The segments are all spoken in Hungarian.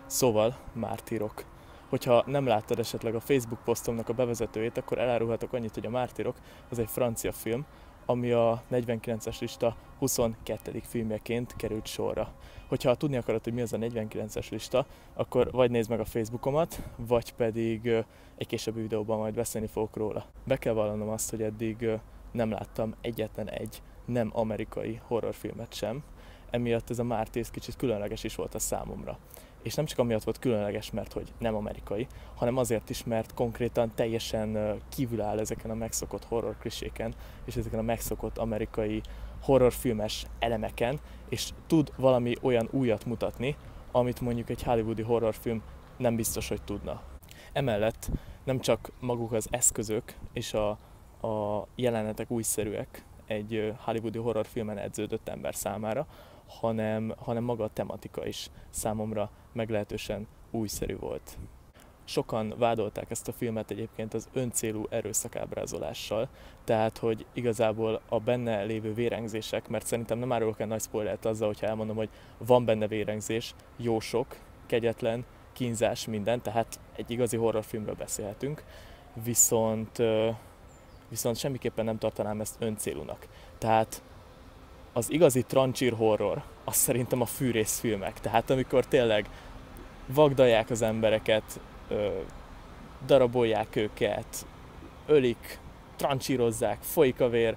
Szóval Mártírok. Hogyha nem láttad esetleg a Facebook posztomnak a bevezetőjét, akkor elárulhatok annyit, hogy a Mártírok az egy francia film, ami a 49-es lista 22. filmjeként került sorra. Hogyha tudni akarod, hogy mi az a 49-es lista, akkor vagy nézd meg a Facebookomat, vagy pedig egy későbbi videóban majd beszélni fogok róla. Be kell vallanom azt, hogy eddig nem láttam egyetlen egy nem amerikai horrorfilmet sem, emiatt ez a Mártír kicsit különleges is volt a számomra. És nem csak amiatt volt különleges, mert hogy nem amerikai, hanem azért is, mert konkrétan teljesen kívül áll ezeken a megszokott horror kliséken, és ezeken a megszokott amerikai horrorfilmes elemeken, és tud valami olyan újat mutatni, amit mondjuk egy hollywoodi horrorfilm nem biztos, hogy tudna. Emellett nem csak maguk az eszközök és a jelenetek újszerűek egy hollywoodi horrorfilmen edződött ember számára, hanem maga a tematika is számomra meglehetősen újszerű volt. Sokan vádolták ezt a filmet egyébként az öncélú erőszakábrázolással, tehát hogy igazából a benne lévő vérengzések, mert szerintem nem árulok el nagy spoilert azzal, hogyha elmondom, hogy van benne vérengzés, jó sok, kegyetlen, kínzás, minden, tehát egy igazi horrorfilmről beszélhetünk, viszont semmiképpen nem tartanám ezt öncélúnak. Tehát az igazi trancsír horror, az szerintem a fűrészfilmek. Tehát amikor tényleg vagdalják az embereket, darabolják őket, ölik, trancsírozzák, folyik a vér,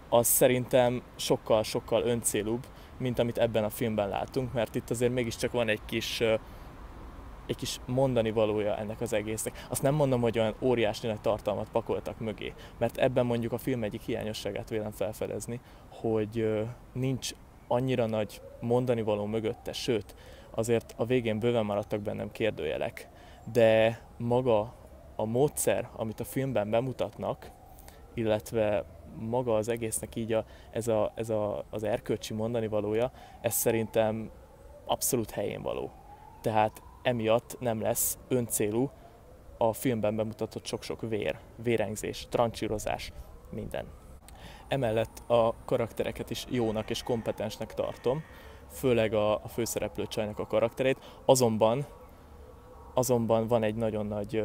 az szerintem sokkal-sokkal öncélúbb, mint amit ebben a filmben látunk, mert itt azért mégiscsak van egy kis mondani valója ennek az egésznek. Azt nem mondom, hogy olyan óriási nagy tartalmat pakoltak mögé, mert ebben mondjuk a film egyik hiányosságát vélem felfedezni, hogy nincs annyira nagy mondani való mögötte, sőt, azért a végén bőven maradtak bennem kérdőjelek, de maga a módszer, amit a filmben bemutatnak, illetve maga az egésznek így az erkölcsi mondani valója, ez szerintem abszolút helyén való. Tehát emiatt nem lesz öncélú a filmben bemutatott sok-sok vérengzés, trancsírozás, minden. Emellett a karaktereket is jónak és kompetensnek tartom, főleg a főszereplő csajnak a karakterét, azonban van egy nagyon nagy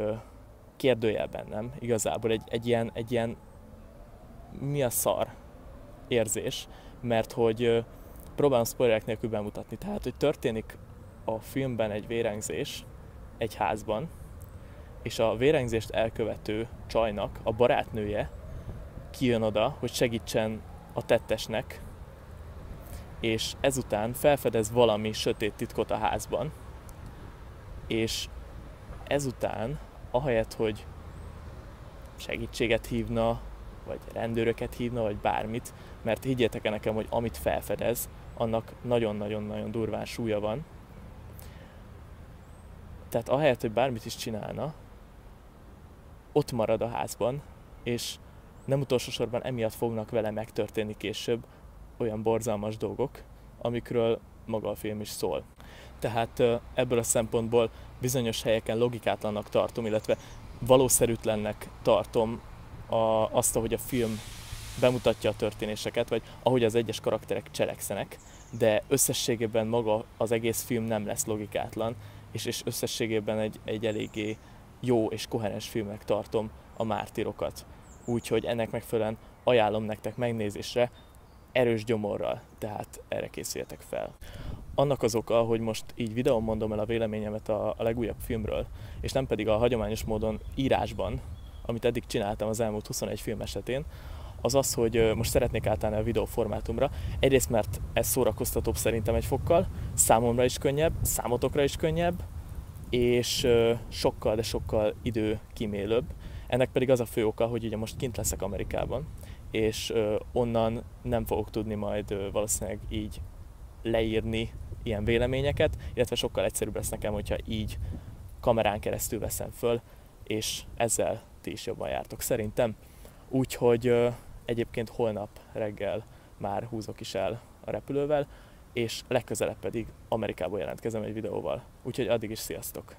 kérdőjel bennem, igazából egy ilyen mi a szar érzés, mert hogy próbálom spoilerek nélkül bemutatni, tehát hogy történik a filmben egy vérengzés egy házban, és a vérengzést elkövető csajnak a barátnője kijön oda, hogy segítsen a tettesnek, és ezután felfedez valami sötét titkot a házban, és ezután, ahelyett, hogy segítséget hívna, vagy rendőröket hívna, vagy bármit, mert higgyétek el nekem, hogy amit felfedez, annak nagyon-nagyon-nagyon durván súlya van. Tehát ahelyett, hogy bármit is csinálna, ott marad a házban, és nem utolsó sorban emiatt fognak vele megtörténni később olyan borzalmas dolgok, amikről maga a film is szól. Tehát ebből a szempontból bizonyos helyeken logikátlannak tartom, illetve valószerűtlennek tartom azt, ahogy a film bemutatja a történéseket, vagy ahogy az egyes karakterek cselekszenek, de összességében maga az egész film nem lesz logikátlan, és összességében egy eléggé jó és koherens filmnek tartom a Mártírokat. Úgyhogy ennek megfelelően ajánlom nektek megnézésre erős gyomorral, tehát erre készüljetek fel. Annak az oka, hogy most így videón mondom el a véleményemet a legújabb filmről, és nem pedig a hagyományos módon írásban, amit eddig csináltam az elmúlt 21 film esetén, az az, hogy most szeretnék átállni a videó formátumra. Egyrészt, mert ez szórakoztatóbb szerintem egy fokkal, számomra is könnyebb, számotokra is könnyebb, és sokkal, de sokkal időkímélőbb. Ennek pedig az a fő oka, hogy ugye most kint leszek Amerikában, és onnan nem fogok tudni majd valószínűleg így leírni ilyen véleményeket, illetve sokkal egyszerűbb lesz nekem, hogyha így kamerán keresztül veszem föl, és ezzel ti is jobban jártok szerintem. Úgyhogy egyébként holnap reggel már húzok is el a repülővel, és legközelebb pedig Amerikából jelentkezem egy videóval. Úgyhogy addig is sziasztok!